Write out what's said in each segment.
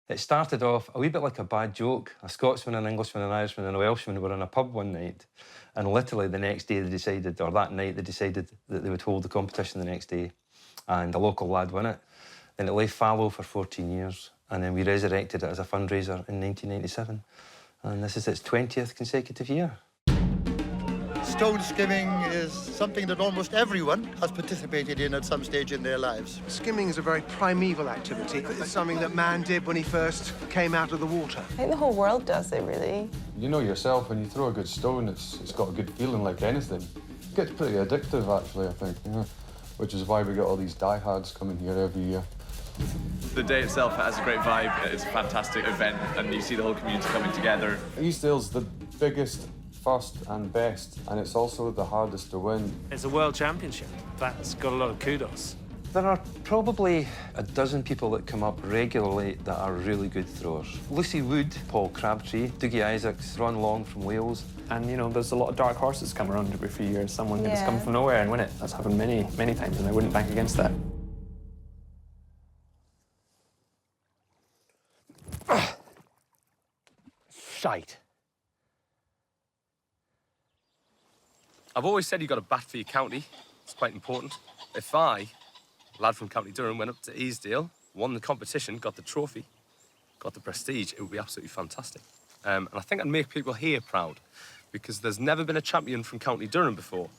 It started off a wee bit like a bad joke. A Scotsman, an Englishman, an Irishman and a Welshman were in a pub one night, and literally the next day they decided, or that night they decided that they would hold the competition the next day, and a local lad won it. Then it lay fallow for 14 years, and then we resurrected it as a fundraiser in 1997, and this is its 20th consecutive year. Stone skimming is something that almost everyone has participated in at some stage in their lives. Skimming is a very primeval activity. It's something that man did when he first came out of the water. I think the whole world does it, really. You know yourself, when you throw a good stone, it's got a good feeling like anything. It gets pretty addictive, actually, I think, you know, which is why we get all these diehards coming here every year. The day itself has a great vibe. It's a fantastic event, and you see the whole community coming together. Easdale's the biggest, first and best, and it's also the hardest to win. It's a world championship. That's got a lot of kudos. There are probably a dozen people that come up regularly that are really good throwers. Lucy Wood, Paul Crabtree, Dougie Isaacs, Ron Long from Wales. And, you know, there's a lot of dark horses come around every few years. Someone can just come from nowhere and win it. That's happened many, many times, and I wouldn't bank against that. Shite. I've always said you've got to bat for your county. It's quite important. If I, a lad from County Durham, went up to Easdale, won the competition, got the trophy, got the prestige, it would be absolutely fantastic. And I think I'd make people here proud, because there's never been a champion from County Durham before,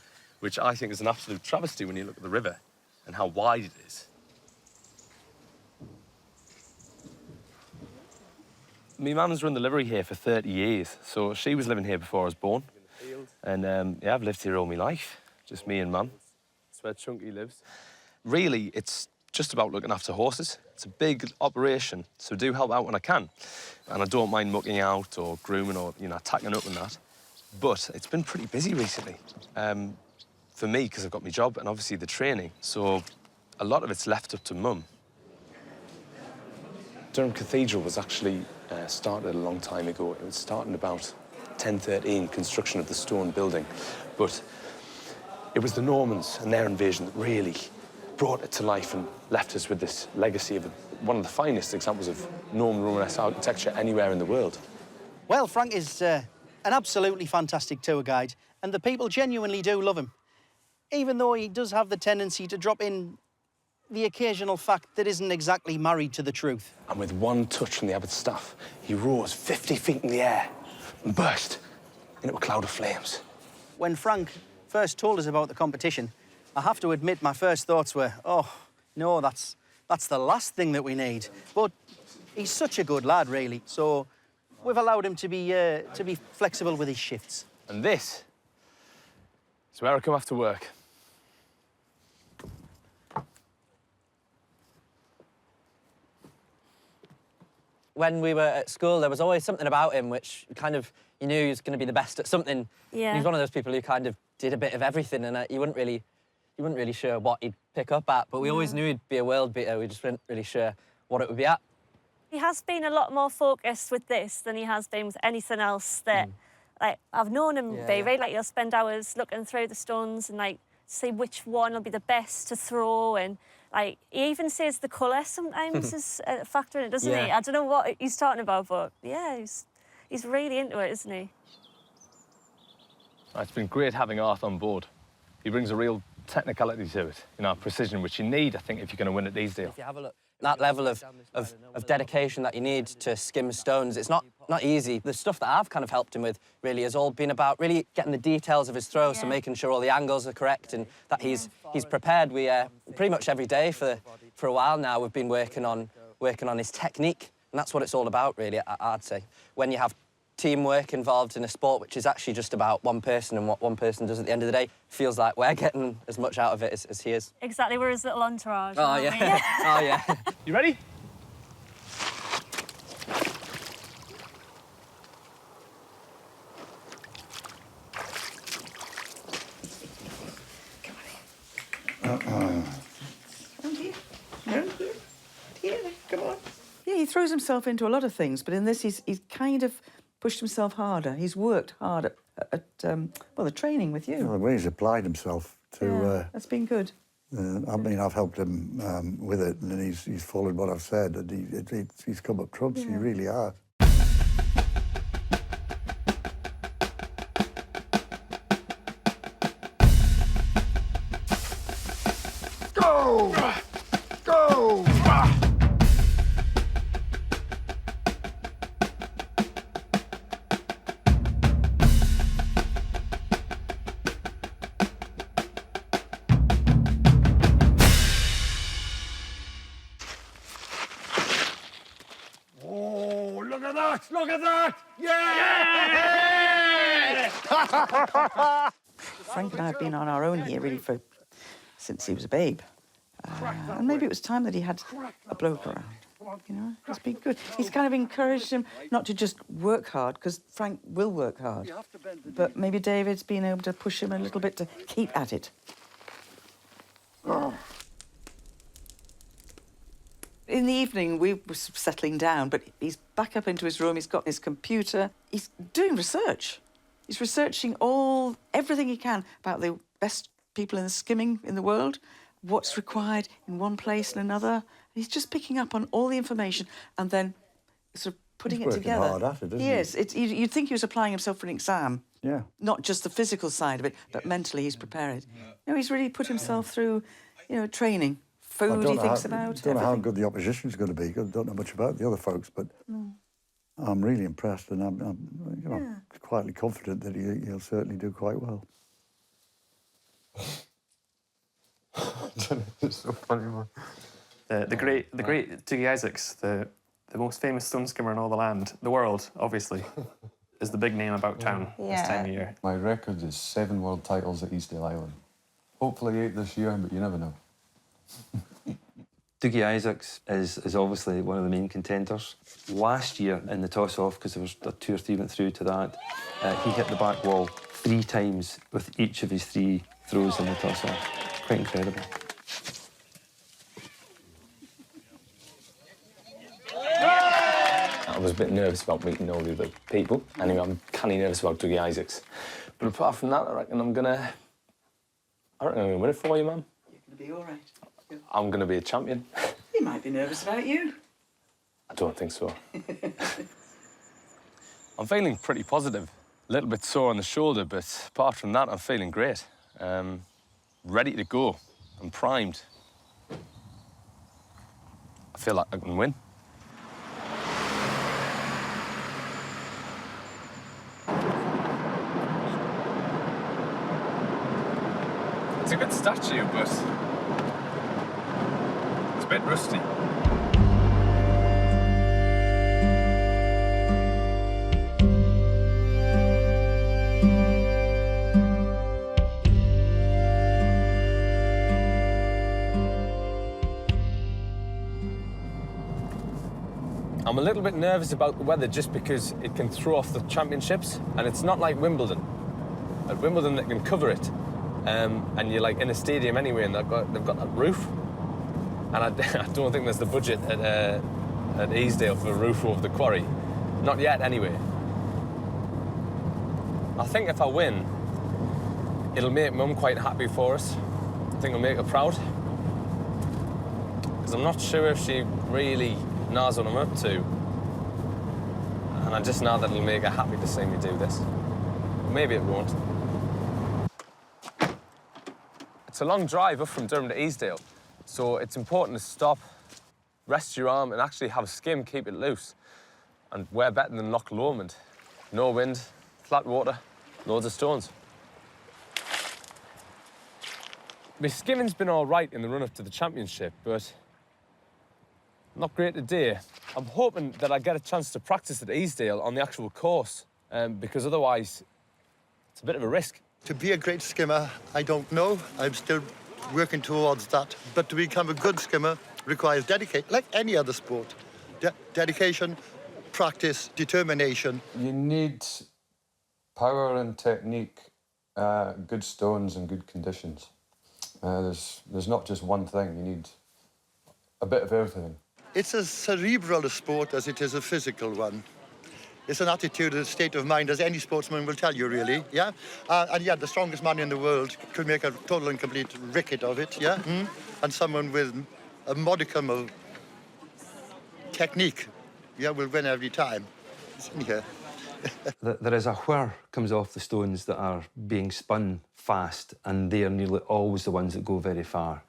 which I think is an absolute travesty when you look at the river and how wide it is. My mum's run the livery here for 30 years, so she was living here before I was born. And yeah, I've lived here all my life, just me and Mum. That's where Chunky lives. Really, it's just about looking after horses. It's a big operation, so do help out when I can. And I don't mind mucking out or grooming or, you know, tacking up and that. But it's been pretty busy recently, for me, because I've got my job and obviously the training. So a lot of it's left up to Mum. Durham Cathedral was actually started a long time ago. It was starting about 1013, construction of the stone building. But it was the Normans and their invasion that really brought it to life and left us with this legacy of one of the finest examples of Norman Romanesque architecture anywhere in the world. Well, Frank is an absolutely fantastic tour guide, and the people genuinely do love him, even though he does have the tendency to drop in the occasional fact that isn't exactly married to the truth. And with one touch from the abbot's staff, he rose 50 feet in the air and burst into a cloud of flames. When Frank first told us about the competition, I have to admit my first thoughts were, oh, no, that's the last thing that we need. But he's such a good lad, really, so we've allowed him to be flexible with his shifts. And this is where I come after work. When we were at school, there was always something about him which kind of, you knew he was going to be the best at something. Yeah. He was one of those people who kind of did a bit of everything, and you weren't really sure what he'd pick up at, but we always knew he'd be a world beater. We just weren't really sure what it would be at. He has been a lot more focused with this than he has been with anything else that, like, I've known him be, right? Like, he'll spend hours looking through the stones and, like, see which one will be the best to throw, and, like, he even says the colour sometimes is a factor in it, doesn't he? I don't know what he's talking about, but, yeah, he's really into it, isn't he? It's been great having Arth on board. He brings a real technicality to it, you know, precision, which you need, I think, if you're going to win at Easdale. If you have a look, that level of dedication that you need to skim stones, it's not easy. The stuff that I've kind of helped him with, really, has all been about really getting the details of his throw, so making sure all the angles are correct and that he's prepared. We pretty much every day for a while now, we've been working on his technique, and that's what it's all about, really, I'd say. When you have teamwork involved in a sport which is actually just about one person and what one person does at the end of the day, feels like we're getting as much out of it as he is. Exactly, we're his little entourage. Oh, yeah. Oh, yeah. You ready? Come on. Yeah, he throws himself into a lot of things, but in this, he's kind of pushed himself harder. He's worked hard at well, the training with you. Well, the way he's applied himself to... that's been good. I mean, I've helped him with it, and he's followed what I've said, and he's come up trumps. He really has. Go! Go! Oh, look at that! Look at that! Frank and I have been on our own here, really, since he was a babe. And maybe it was time that he had a bloke around. You know, it's been good. He's kind of encouraged him not to just work hard, because Frank will work hard. But maybe David's been able to push him a little bit to keep at it. In the evening, we were settling down, but he's back up into his room. He's got his computer. He's doing research. He's researching everything he can about the best people in the skimming in the world, what's required in one place and another. He's just picking up on all the information and then sort of putting it together. He's working hard at it, isn't he? You'd think he was applying himself for an exam. Yeah. Not just the physical side of it, but mentally he's prepared. You know, he's really put himself through, you know, training. Food he thinks about. I don't know how good the opposition's going to be. I don't know much about the other folks, but I'm really impressed, and I'm quietly confident that he'll certainly do quite well. It's so funny, man. The great Dougie Isaacs, the most famous stone skimmer in all the land, the world, obviously, is the big name about town this time of year. My record is 7 world titles at Easdale Island. Hopefully 8 this year, but you never know. Dougie Isaacs is obviously one of the main contenders. Last year in the toss-off, because there was 2 or 3 went through to that, he hit the back wall 3 times with each of his 3 throws in the toss-off. Quite incredible. I was a bit nervous about meeting all the other people. Anyway, I'm kind of nervous about Dougie Isaacs. But apart from that, I reckon I'm gonna win it for you, man. You're going to be all right. I'm gonna be a champion. He might be nervous about you. I don't think so. I'm feeling pretty positive. A little bit sore on the shoulder, but apart from that, I'm feeling great. Ready to go. I'm primed. I feel like I can win. It's a good statue, but it's a bit rusty. I'm a little bit nervous about the weather just because it can throw off the championships, and it's not like Wimbledon. At Wimbledon, they can cover it, and you're like in a stadium anyway, and they've got that roof. And I don't think there's the budget at Easdale for a roof over the quarry. Not yet, anyway. I think if I win, it'll make Mum quite happy for us. I think it'll make her proud. Because I'm not sure if she really knows what I'm up to. And I just know that it'll make her happy to see me do this. Maybe it won't. It's a long drive up from Durham to Easdale, so it's important to stop, rest your arm, and actually have a skim, keep it loose. And where better than Loch Lomond? No wind, flat water, loads of stones. My skimming's been all right in the run-up to the championship, but not great today. I'm hoping that I get a chance to practice at Easdale on the actual course, because otherwise it's a bit of a risk. To be a great skimmer, I don't know. I'm still working towards that. But to become a good skimmer requires dedication, like any other sport. Dedication, practice, determination. You need power and technique, good stones and good conditions. There's not just one thing. You need a bit of everything. It's as cerebral a sport as it is a physical one. It's an attitude, a state of mind, as any sportsman will tell you, really, yeah? And yeah, the strongest man in the world could make a total and complete ricket of it, yeah? And someone with a modicum of technique, yeah, will win every time. It's in here. There is a whir comes off the stones that are being spun fast, and they are nearly always the ones that go very far.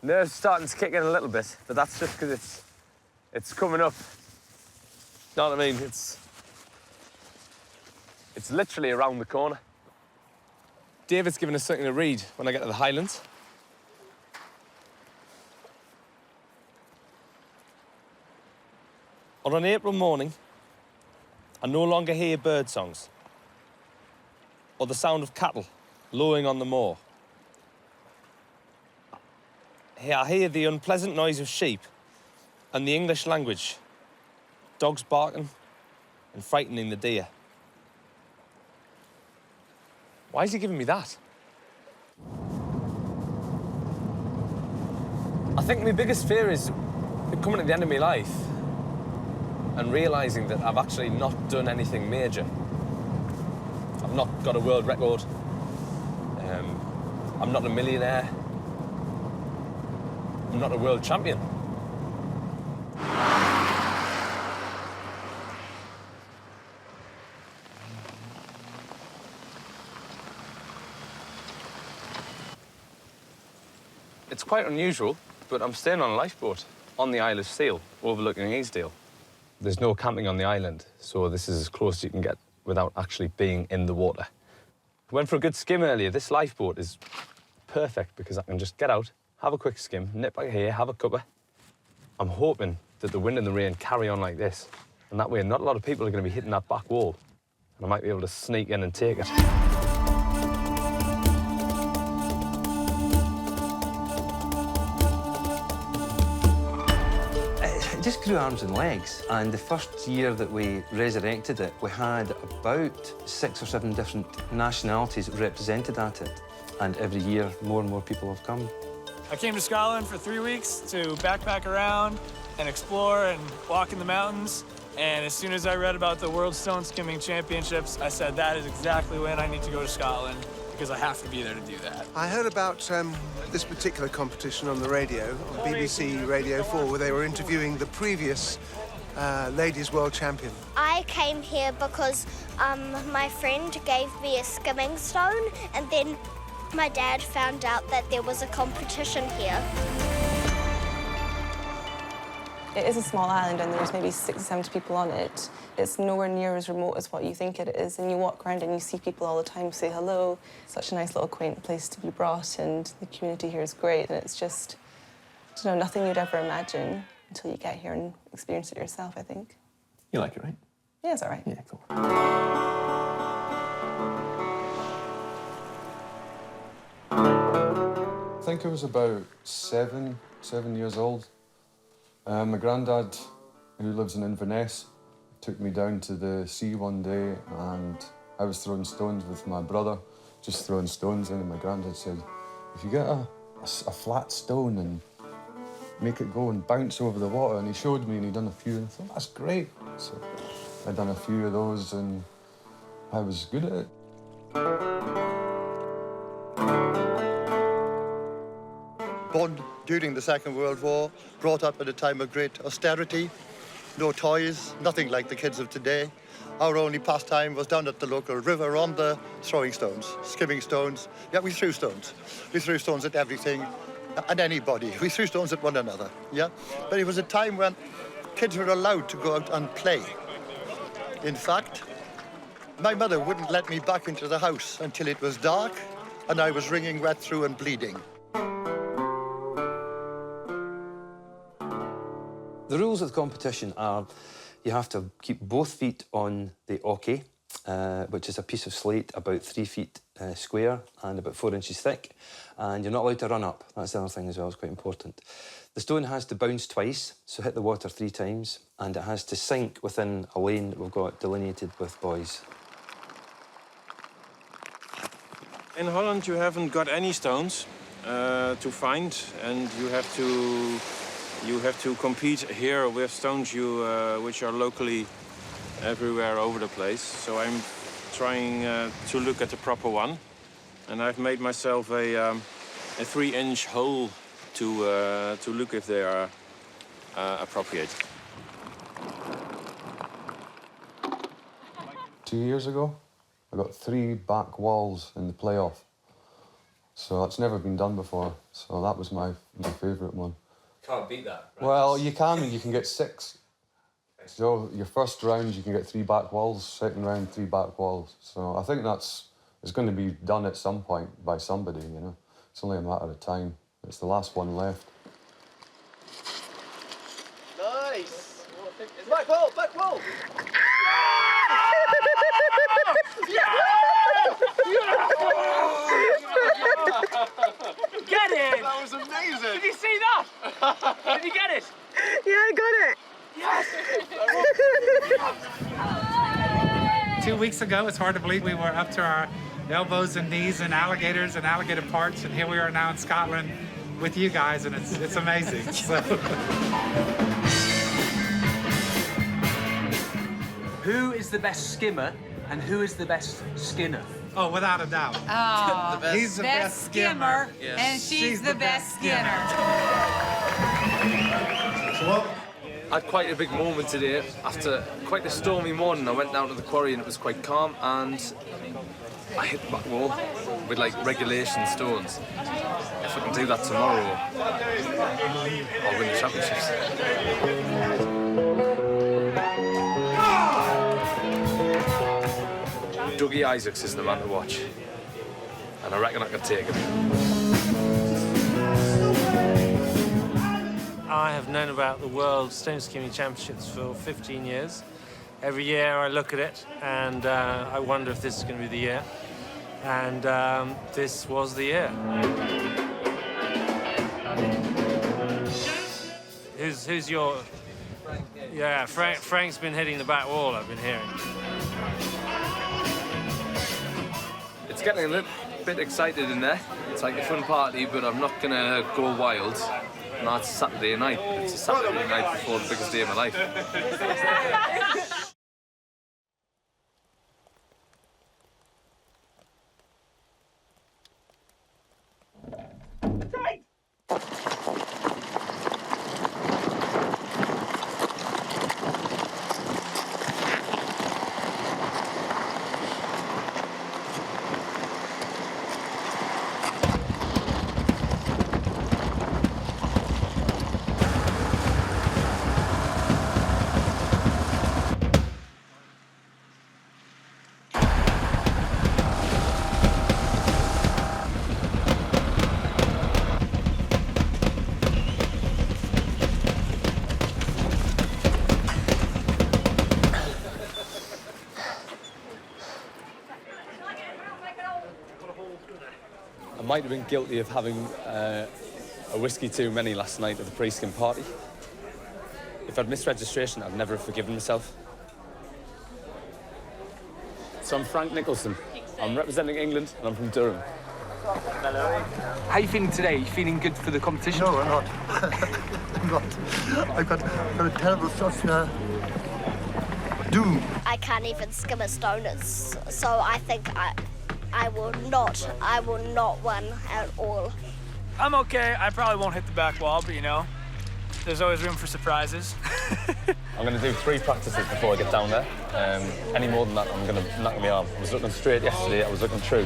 Nerves starting to kick in a little bit, but that's just because it's coming up. You know what I mean? It's literally around the corner. David's given us something to read when I get to the Highlands. On an April morning, I no longer hear bird songs or the sound of cattle lowing on the moor. I hear the unpleasant noise of sheep and the English language, dogs barking and frightening the deer. Why is he giving me that? I think my biggest fear is coming at the end of my life and realising that I've actually not done anything major. I've not got a world record. I'm not a millionaire. I'm not a world champion. It's quite unusual, but I'm staying on a lifeboat on the Isle of Seal, overlooking Easdale. There's no camping on the island, so this is as close as you can get without actually being in the water. Went for a good skim earlier. This lifeboat is perfect because I can just get out, have a quick skim, nip back here, have a cuppa. I'm hoping that the wind and the rain carry on like this, and that way not a lot of people are going to be hitting that back wall, and I might be able to sneak in and take it. It just grew arms and legs, and the first year that we resurrected it, we had about 6 or 7 different nationalities represented at it, and every year more and more people have come. I came to Scotland for 3 weeks to backpack around and explore and walk in the mountains, and as soon as I read about the World Stone Skimming Championships, I said that is exactly when I need to go to Scotland, because I have to be there to do that. I heard about this particular competition on the radio, on BBC Radio 4, where they were interviewing the previous ladies' world champion. I came here because my friend gave me a skimming stone, and then my dad found out that there was a competition here. It is a small island and there's maybe 60, 70 people on it. It's nowhere near as remote as what you think it is, and you walk around and you see people all the time say hello. Such a nice little quaint place to be brought, and the community here is great, and it's just, you know, nothing you'd ever imagine until you get here and experience it yourself, I think. You like it, right? Yeah, it's all right. Yeah, cool. I think I was about seven years old. My granddad, who lives in Inverness, took me down to the sea one day, and I was throwing stones with my brother, just throwing stones in, and my granddad said, if you get a flat stone and make it go and bounce over the water, and he showed me and he'd done a few, and I thought, that's great. So I'd done a few of those and I was good at it. Born during the Second World War, brought up at a time of great austerity, no toys, nothing like the kids of today. Our only pastime was down at the local river on the throwing stones, skimming stones. Yeah, we threw stones. We threw stones at everything and anybody. We threw stones at one another, yeah? But it was a time when kids were allowed to go out and play. In fact, my mother wouldn't let me back into the house until it was dark and I was wringing wet through and bleeding. The rules of the competition are you have to keep both feet on the oche, which is a piece of slate about 3 feet square and about 4 inches thick, and you're not allowed to run up. That's the other thing as well, it's quite important. The stone has to bounce twice, so hit the water 3 times, and it has to sink within a lane that we've got delineated with buoys. In Holland, you haven't got any stones to find, and you have to You have to compete here with stones which are locally everywhere over the place. So I'm trying to look at the proper one. And I've made myself a 3-inch hole to look if they are appropriate. 2 years ago, I got 3 back walls in the playoff. So that's never been done before. So that was my favourite one. Can't beat that. Right? Well, you can get 6. So your first round, you can get 3 back walls. Second round, 3 back walls. So I think it's going to be done at some point by somebody, you know. It's only a matter of time. It's the last one left. Nice! Back wall, back wall! Get it! That was amazing! Did you see that? Did you get it? Yeah, I got it. Yes! 2 weeks ago, it's hard to believe we were up to our elbows and knees in alligators and alligator parts, and here we are now in Scotland with you guys, and it's amazing. So. Who is the best skimmer and who is the best skinner? Oh, without a doubt. Oh, He's the best skimmer, yes. And she's the best skinner. I had quite a big moment today. After quite a stormy morning, I went down to the quarry and it was quite calm, and I hit the back wall with like regulation stones. If I can do that tomorrow, I'll win the championships. Dougie Isaacs is the man to watch, and I reckon I can take him. I have known about the World Stone Skimming Championships for 15 years. Every year I look at it and I wonder if this is going to be the year. And this was the year. Who's your... Yeah, Frank's been hitting the back wall, I've been hearing. It's getting a little bit excited in there. It's like a fun party, but I'm not going to go wild. No, it's Saturday night. It's a Saturday night before the biggest day of my life. I might have been guilty of having a whiskey too many last night at the pre-skim party. If I'd missed registration, I'd never have forgiven myself. So I'm Frank Nicholson. I'm representing England and I'm from Durham. Hello. How are you feeling today? Are you feeling good for the competition? No, I'm not. I'm not. I've got a terrible stuff doom. I can't even skim a stone, so I think I will not win at all. I'm okay. I probably won't hit the back wall, but you know, there's always room for surprises. I'm going to do 3 practices before I get down there. Any more than that, I'm going to knock my arm. I was looking straight yesterday, I was looking true.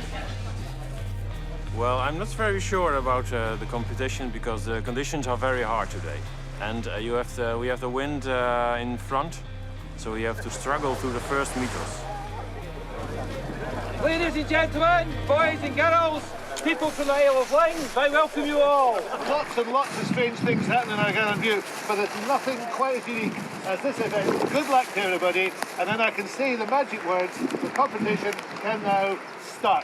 Well, I'm not very sure about the competition because the conditions are very hard today. And we have the wind in front, so we have to struggle through the first meters. Ladies and gentlemen, boys and girls, people from the Isle of Wight, I welcome you all. Lots and lots of strange things happen in our Garden View, but there's nothing quite as unique as this event. Good luck to everybody, and then I can say the magic words, the competition can now start.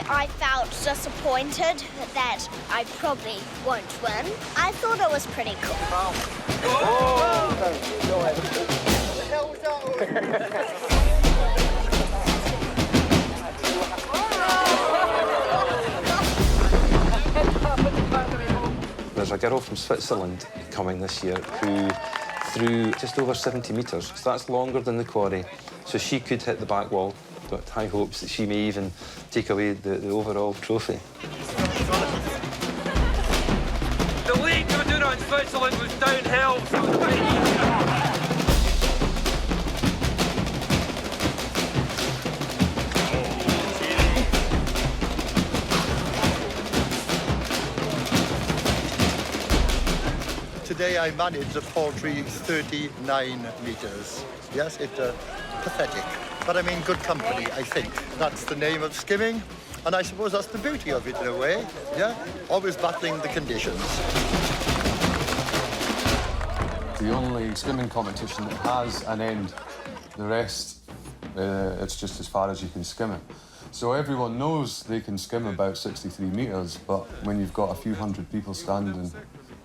I felt disappointed that I probably won't win, I thought it was pretty cool. There's a girl from Switzerland coming this year who threw just over 70 metres, so that's longer than the quarry. So she could hit the back wall. Got high hopes that she may even take away the overall trophy. The league we were doing in Switzerland was downhill, so it was pretty easy. Today I managed a paltry 39 metres. Yes, it's pathetic. But I mean, good company, I think. That's the name of skimming, and I suppose that's the beauty of it in a way, yeah? Always battling the conditions. The only skimming competition that has an end. The rest, it's just as far as you can skim it. So everyone knows they can skim about 63 metres, but when you've got a few hundred people standing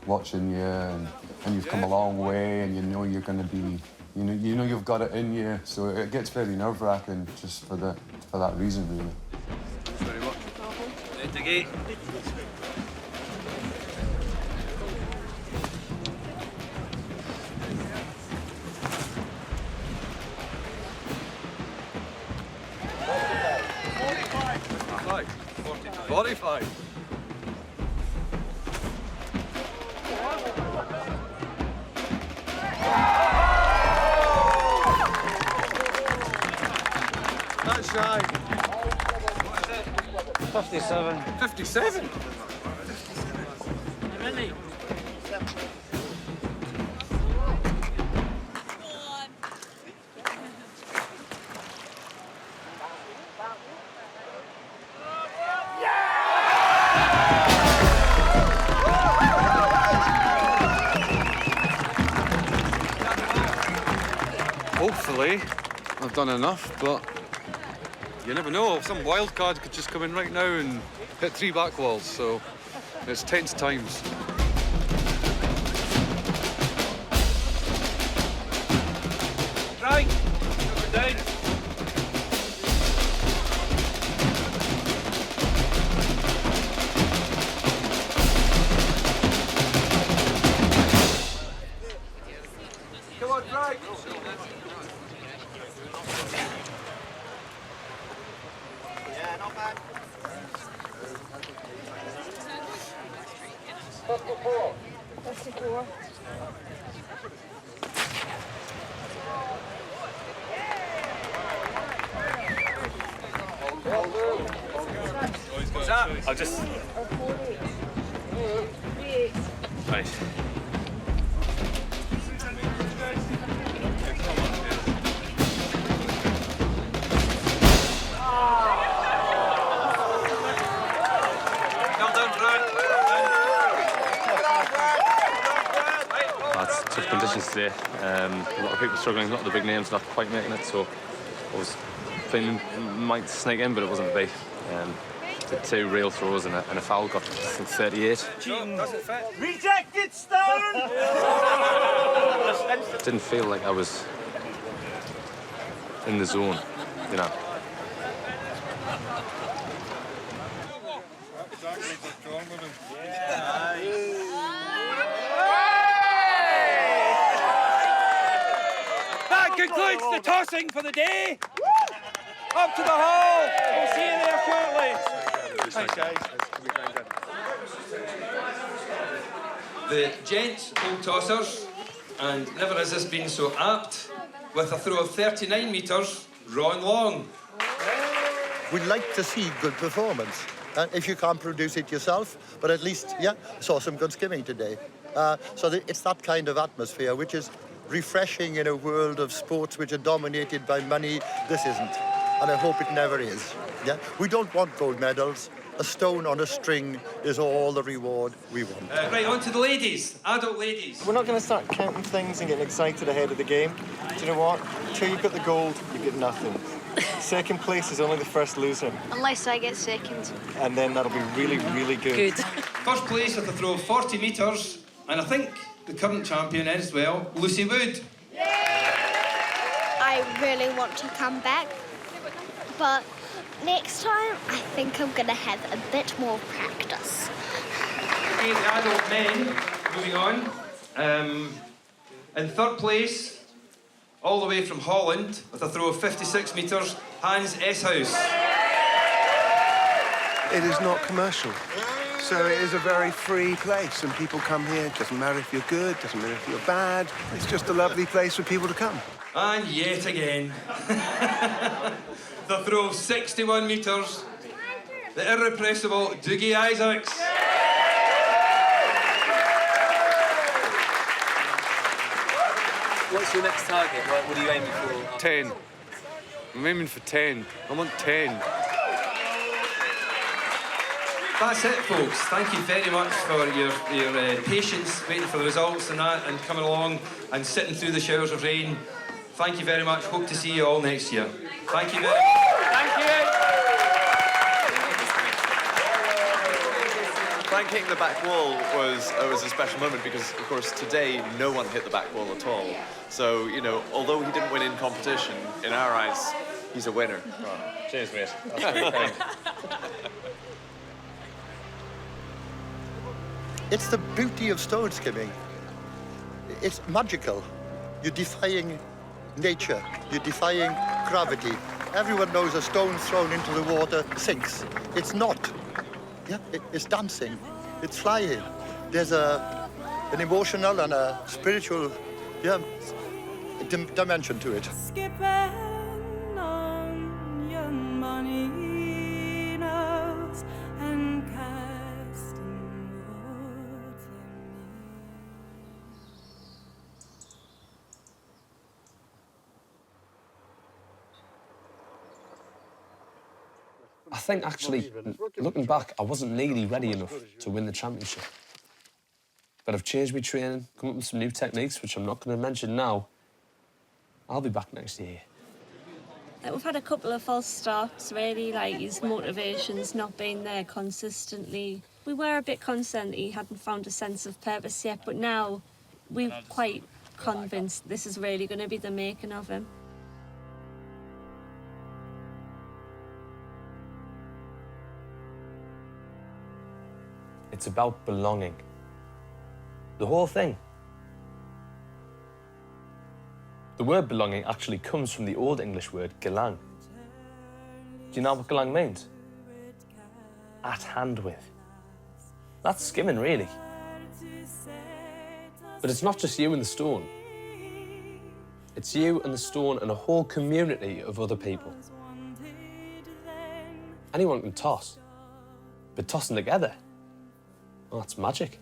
watching you, and you've come a long way, and you know you're going to be, you know you've got it in you, so it gets very nerve-wracking just for that reason, really. Thanks very much. Let the gate. Forty-five. That's shy. 57. 57? Really? Hopefully, I've done enough, but you never know. Some wild card could just come in right now and hit 3 back walls, so it's tense times. Right, down. Come on, Frank. Yeah, not bad. 54. 54. What's that? I'll just... Right. That's tough conditions today. A lot of people struggling, a lot of the big names not quite making it, so I was thinking might sneak in, but it wasn't to be. The 2 real throws and a foul got, I think, 38. Rejected stone! Didn't feel like I was in the zone, you know. That concludes the tossing for the day. Up to the hole. We'll see you there shortly. Thanks, guys. The gents old tossers, and never has this been so apt, with a throw of 39 metres, Ron Long. We'd like to see good performance. If you can't produce it yourself, but at least, yeah, saw some good skimming today. It's that kind of atmosphere which is refreshing in a world of sports which are dominated by money. This isn't, and I hope it never is. Yeah, we don't want gold medals. A stone on a string is all the reward we want. Right, on to the ladies, adult ladies. We're not going to start counting things and getting excited ahead of the game. Do you know what? Until you've got the gold, you get nothing. Second place is only the first loser. Unless I get second. And then that'll be really, really good. First place with a throw of 40 metres, and I think the current champion as well, Lucy Wood. I really want to come back, but next time I think I'm going to have a bit more practice. Okay, the adult men, moving on. In third place, all the way from Holland, with a throw of 56 metres, Hans Eshouse. It is not commercial. So it is a very free place, and people come here. It doesn't matter if you're good, doesn't matter if you're bad. It's just a lovely place for people to come. And yet again, the throw of 61 metres, the irrepressible Dougie Isaacs. What's your next target? What are you aiming for? 10. I'm aiming for 10. I want 10. That's it, folks. Thank you very much for your patience, waiting for the results and that, and coming along and sitting through the showers of rain. Thank you very much. Hope to see you all next year. Thank you very much. Thank you. Frank hitting the back wall was a special moment because, of course, today no one hit the back wall at all. So, you know, although he didn't win in competition, in our eyes, he's a winner. Oh, cheers, mate. That's very kind. It's the beauty of stone skimming. It's magical. You're defying nature. You're defying gravity. Everyone knows a stone thrown into the water sinks. It's not. Yeah, it's dancing. It's flying. There's an emotional and a spiritual dimension to it. Skipping on young Moninos and casting woods in I think, actually, looking back, I wasn't nearly ready enough to win the championship. But I've changed my training, come up with some new techniques, which I'm not going to mention now. I'll be back next year. We've had a couple of false starts, really, like his motivation's not been there consistently. We were a bit concerned that he hadn't found a sense of purpose yet, but now we're quite convinced this is really going to be the making of him. It's about belonging. The whole thing. The word belonging actually comes from the Old English word gelang. Do you know what gelang means? At hand with. That's skimming, really. But it's not just you and the stone. It's you and the stone and a whole community of other people. Anyone can toss, but tossing together, well, that's magic.